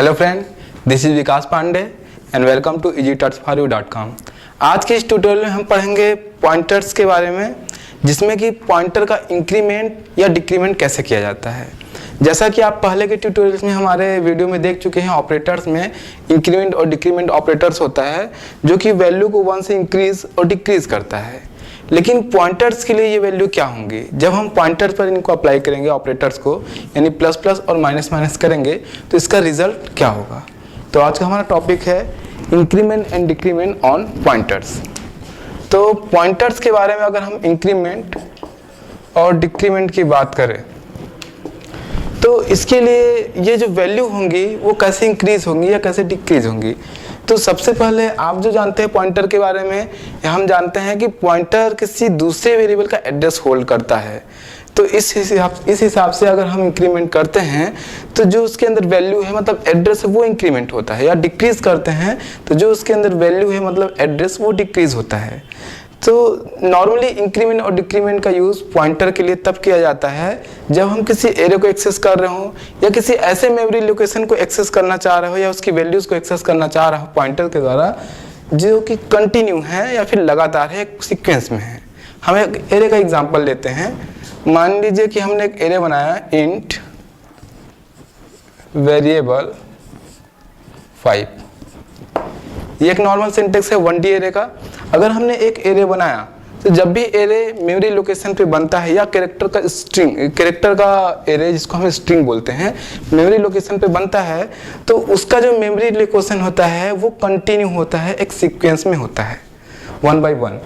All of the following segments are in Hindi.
Hello friend, this is Vikas Pandey and welcome to easytutsforyou.com। आज के इस ट्यूटोरियल में हम पढ़ेंगे पॉइंटर्स के बारे में, जिसमें कि पॉइंटर का इंक्रीमेंट या डिक्रीमेंट कैसे किया जाता है। जैसा कि आप पहले के ट्यूटोरियल्स में हमारे वीडियो में देख चुके हैं, ऑपरेटर्स में इंक्रीमेंट और डिक्रीमेंट ऑपरेटर्स होता है जो कि वैल्यू को 1 से इंक्रीज और डिक्रीज करता है। लेकिन पॉइंटर्स के लिए ये वैल्यू क्या होंगी? जब हम पॉइंटर्स पर इनको अप्लाई करेंगे ऑपरेटर्स को, यानी प्लस प्लस और माइनस माइनस करेंगे, तो इसका रिजल्ट क्या होगा। तो आज का हमारा टॉपिक है increment and decrement on pointers. तो पॉइंटर्स के बारे में अगर हम इंक्रीमेंट और डिक्रीमेंट की बात करें तो इसके लिए ये जो वैल्यू होंगी वो कैसे इंक्रीज होंगी या कैसे डिक्रीज होंगी। तो सबसे पहले आप जो जानते हैं पॉइंटर के बारे में, हम जानते हैं कि पॉइंटर किसी दूसरे वेरिएबल का एड्रेस होल्ड करता है। तो इस हिसाब से अगर हम इंक्रीमेंट करते हैं तो जो उसके अंदर वैल्यू है मतलब एड्रेस है वो इंक्रीमेंट होता है, या डिक्रीज करते हैं तो जो उसके अंदर वैल्यू है मतलब एड्रेस वो डिक्रीज होता है। तो नॉर्मली इंक्रीमेंट और डिक्रीमेंट का यूज़ पॉइंटर के लिए तब किया जाता है जब हम किसी एरे को एक्सेस कर रहे हो या किसी ऐसे मेमोरी लोकेशन को एक्सेस करना चाह रहे हो या उसकी वैल्यूज़ को एक्सेस करना चाह रहे हो पॉइंटर के द्वारा, जो कि कंटिन्यू है या फिर लगातार है, एक सीक्वेंस में है। हम एक एरे का एग्जांपल लेते हैं। मान लीजिए कि हमने एक एरे बनाया इंट वेरिएबल 5। ये एक नॉर्मल सिंटेक्स है 1D एरे का। अगर हमने एक एरे बनाया तो जब भी एरे मेमोरी लोकेशन पे बनता है या कैरेक्टर का एरे, जिसको हम स्ट्रिंग बोलते हैं, मेमोरी लोकेशन पे बनता है तो उसका जो मेमोरी लोकेशन होता है वो कंटिन्यू होता है, एक सीक्वेंस में होता है 1 by 1।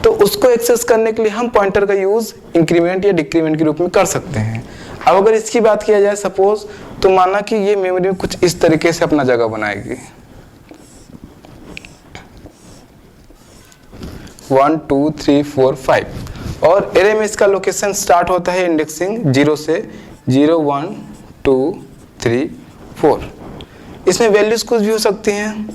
तो उसको एक्सेस करने के लिए हम पॉइंटर का यूज इंक्रीमेंट या डिक्रीमेंट के रूप में कर सकते हैं। अब अगर इसकी बात किया जाए सपोज, तो माना कि ये मेमोरी में कुछ इस तरीके से अपना जगह बनाएगी 1 2 3 4 5, और एरे में इसका लोकेशन स्टार्ट होता है इंडेक्सिंग 0 से 0 1 2 3 4। इसमें वैल्यूज कुछ भी हो सकती हैं।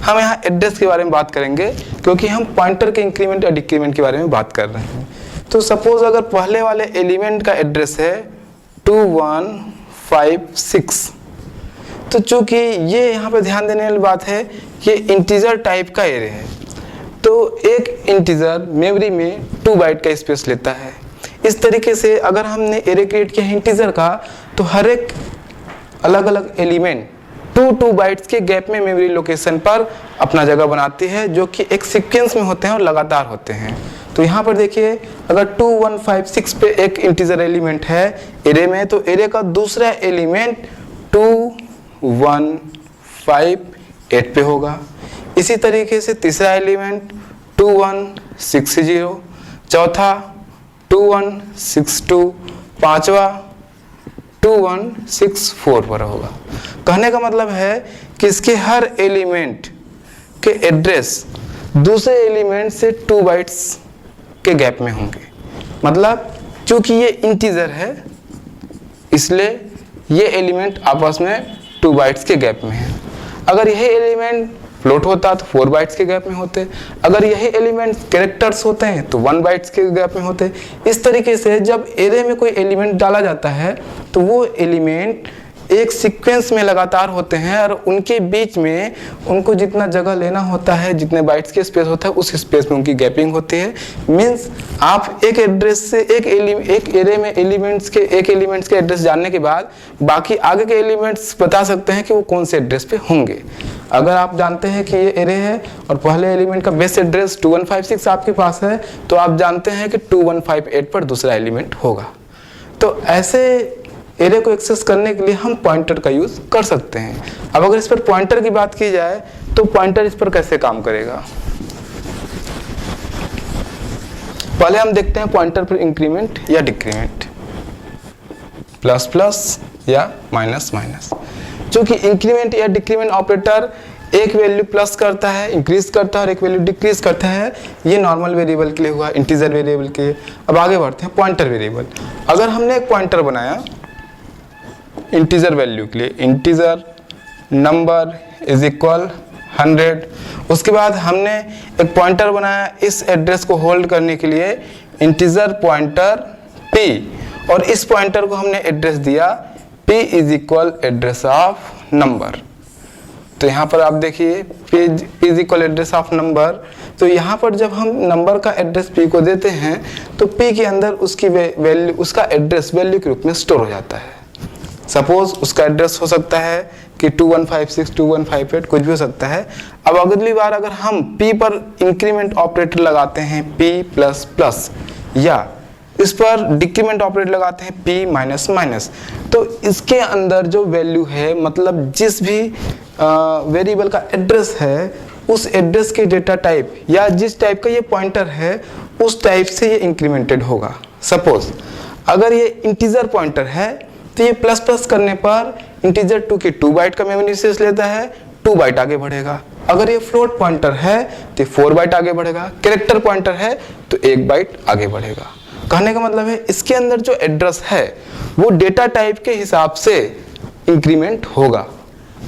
हम यहाँ एड्रेस के बारे में बात करेंगे क्योंकि हम पॉइंटर के इंक्रीमेंट या डिक्रीमेंट के बारे में बात कर रहे हैं। तो सपोज अगर पहले वाले एलिमेंट का एड्रेस है 2 1 5 6, तो चूंकि ये यहाँ पे ध्यान देने वाली बात है, ये इंटीजर टाइप का एरे है, तो एक इंटीजर मेमोरी में 2 बाइट का स्पेस लेता है। इस तरीके से अगर हमने एरे क्रिएट किया इंटीजर का, तो हर एक अलग अलग एलिमेंट 2 बाइट्स के गैप में मेमोरी लोकेशन पर अपना जगह बनाती है, जो कि एक सीक्वेंस में होते हैं और लगातार होते हैं। तो यहाँ पर देखिए, अगर 2 1 5 6 पे एक इंटीजर एलिमेंट है एरे में, तो एरे का दूसरा एलिमेंट 2 1 5 8 पे होगा। इसी तरीके से तीसरा एलिमेंट 2 1 6 0, चौथा 2 1 6 2, पांचवा 2 1 6 4 पर होगा। कहने का मतलब है कि इसके हर एलिमेंट के एड्रेस दूसरे एलिमेंट से 2 बाइट्स के गैप में होंगे। मतलब चूंकि ये इंटीजर है इसलिए ये एलिमेंट आपस में 2 बाइट्स के गैप में है। अगर यही एलिमेंट फ्लोट होता तो 4 बाइट्स के गैप में होते। अगर यही एलिमेंट कैरेक्टर्स होते हैं तो 1 बाइट्स के गैप में होते। इस तरीके से जब एरे में कोई एलिमेंट डाला जाता है तो वो एलिमेंट एक सीक्वेंस में लगातार होते हैं और उनके बीच में उनको जितना जगह लेना होता है, जितने बाइट्स के स्पेस होता है, उस स्पेस में उनकी गैपिंग होती है। मीन्स आप एक एड्रेस से एक एरे में एलिमेंट्स के एड्रेस जानने के बाद बाकी आगे के एलिमेंट्स बता सकते हैं कि वो कौन से एड्रेस पे होंगे। अगर आप जानते हैं कि ये एरे है और पहले एलिमेंट का बेस एड्रेस 2 1 5 6 आपके पास है, तो आप जानते हैं कि 2 1 5 8 पर दूसरा एलिमेंट होगा। तो ऐसे एरे को एक्सेस करने के लिए हम पॉइंटर का यूज कर सकते हैं। अब अगर इस पर पॉइंटर की बात की जाए तो पॉइंटर इस पर कैसे काम करेगा। पहले हम देखते हैं पॉइंटर पर इंक्रीमेंट या डिक्रीमेंट, प्लस प्लस या माइनस माइनस। क्योंकि इंक्रीमेंट या डिक्रीमेंट ऑपरेटर एक वैल्यू प्लस करता है, इंक्रीज करता है, और एक वैल्यू डिक्रीज करता है। ये नॉर्मल वेरिएबल के लिए हुआ, इंटीजर वेरिएबल के लिए। अब आगे बढ़ते हैं पॉइंटर वेरिएबल। अगर हमने एक पॉइंटर बनाया इंटीजर वैल्यू के लिए, इंटीजर नंबर इज इक्वल 100, उसके बाद हमने एक पॉइंटर बनाया इस एड्रेस को होल्ड करने के लिए इंटीजर पॉइंटर p, और इस पॉइंटर को हमने एड्रेस दिया p is equal address of number. तो यहाँ पर आप देखिए page is equal address of number. तो यहाँ पर जब हम नंबर का एड्रेस p को देते हैं तो p के अंदर उसकी वैल्यू, उसका एड्रेस वैल्यू के रूप में स्टोर हो जाता है। सपोज उसका एड्रेस हो सकता है कि 2156 2158 कुछ भी हो सकता है। अब अगली बार अगर हम p पर इंक्रीमेंट ऑपरेटर लगाते हैं p++ या इस पर डिक्रीमेंट ऑपरेटर लगाते हैं p-, तो इसके अंदर जो वैल्यू है, मतलब जिस भी वेरिएबल का एड्रेस है उस एड्रेस के डेटा टाइप या जिस टाइप का ये पॉइंटर है उस टाइप से ये इंक्रीमेंटेड होगा। सपोज अगर ये इंटीजर पॉइंटर है तो ये प्लस करने पर इंटीजर 2 की 2 बाइट का मेमोरी स्पेस लेता है, 2 बाइट आगे बढ़ेगा। अगर ये फ्लोट पॉइंटर है तो 4 बाइट आगे बढ़ेगा। कैरेक्टर पॉइंटर है तो 1 बाइट आगे बढ़ेगा। कहने का मतलब है इसके अंदर जो एड्रेस है वो डेटा टाइप के हिसाब से इंक्रीमेंट होगा।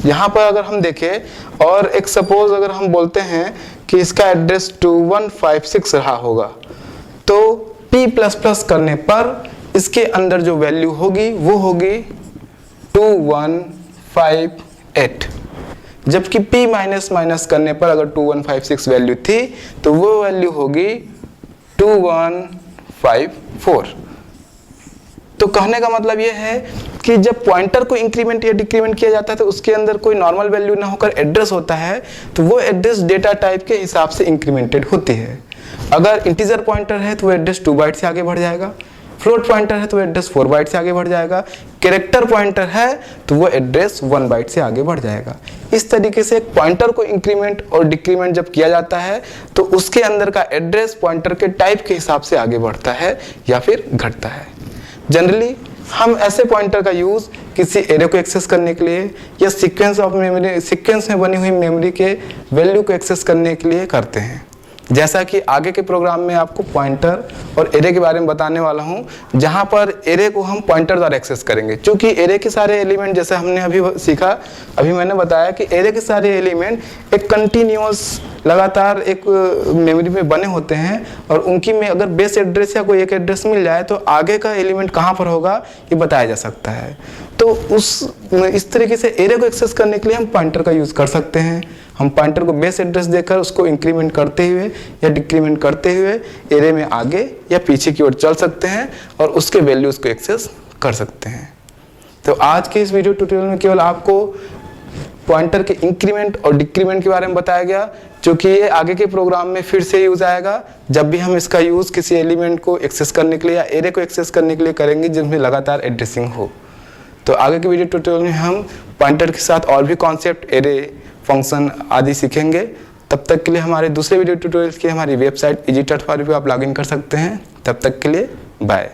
यहाँ पर अगर हम देखें और एक सपोज अगर हम बोलते हैं कि इसका एड्रेस 2156 रहा होगा तो p++ करने पर इसके अंदर जो वैल्यू होगी वो होगी 2158, जबकि p- करने पर अगर 2156 वैल्यू थी तो वो वैल्यू होगी 2154। तो कहने का मतलब ये है कि जब पॉइंटर को इंक्रीमेंट या डिक्रीमेंट किया जाता है तो उसके अंदर कोई नॉर्मल वैल्यू ना होकर एड्रेस होता है, तो वो एड्रेस डेटा टाइप के हिसाब से इंक्रीमेंटेड होती है। अगर इंटीजर पॉइंटर है तो वो एड्रेस 2 बाइट से आगे बढ़ जाएगा, फ्लोट पॉइंटर है तो वो एड्रेस 4 बाइट से आगे बढ़ जाएगा, कैरेक्टर पॉइंटर है तो वो एड्रेस 1 बाइट से आगे बढ़ जाएगा। इस तरीके से एक पॉइंटर को इंक्रीमेंट और डिक्रीमेंट जब किया जाता है तो उसके अंदर का एड्रेस पॉइंटर के टाइप के हिसाब से आगे बढ़ता है या फिर घटता है। जनरली हम ऐसे पॉइंटर का यूज किसी एरे को एक्सेस करने के लिए या सीक्वेंस ऑफ मेमोरी, सीक्वेंस में बनी हुई मेमोरी के वैल्यू को एक्सेस करने के लिए करते हैं। जैसा कि आगे के प्रोग्राम में आपको पॉइंटर और एरे के बारे में बताने वाला हूं, जहां पर एरे को हम पॉइंटर द्वारा एक्सेस करेंगे। क्योंकि एरे के सारे एलिमेंट, जैसे हमने अभी सीखा, अभी मैंने बताया कि एरे के सारे एलिमेंट एक कंटिन्यूअस लगातार एक मेमोरी में बने होते हैं और उनकी में अगर बेस एड्रेस या कोई एक एड्रेस मिल जाए तो आगे का एलिमेंट कहाँ पर होगा ये बताया जा सकता है। तो इस तरीके से एरे को एक्सेस करने के लिए हम पॉइंटर का यूज़ कर सकते हैं। हम पॉइंटर को बेस एड्रेस देकर उसको इंक्रीमेंट करते हुए या डिक्रीमेंट करते हुए एरे में आगे या पीछे की ओर चल सकते हैं और उसके वैल्यूज़ को एक्सेस कर सकते हैं। तो आज के इस वीडियो ट्यूटोरियल में केवल आपको पॉइंटर के इंक्रीमेंट और डिक्रीमेंट के बारे में बताया गया, जो कि ये आगे के प्रोग्राम में फिर से यूज़ आएगा जब भी हम इसका यूज़ किसी एलिमेंट को एक्सेस करने के लिए या एरे को एक्सेस करने के लिए करेंगे जिसमें लगातार एड्रेसिंग हो। तो आगे के वीडियो ट्यूटोरियल में हम पॉइंटर के साथ और भी कॉन्सेप्ट, एरे, फंक्शन आदि सीखेंगे। तब तक के लिए हमारे दूसरे वीडियो ट्यूटोरियल की हमारी वेबसाइट EasyTut4U पे आप लॉगिन कर सकते हैं। तब तक के लिए बाय।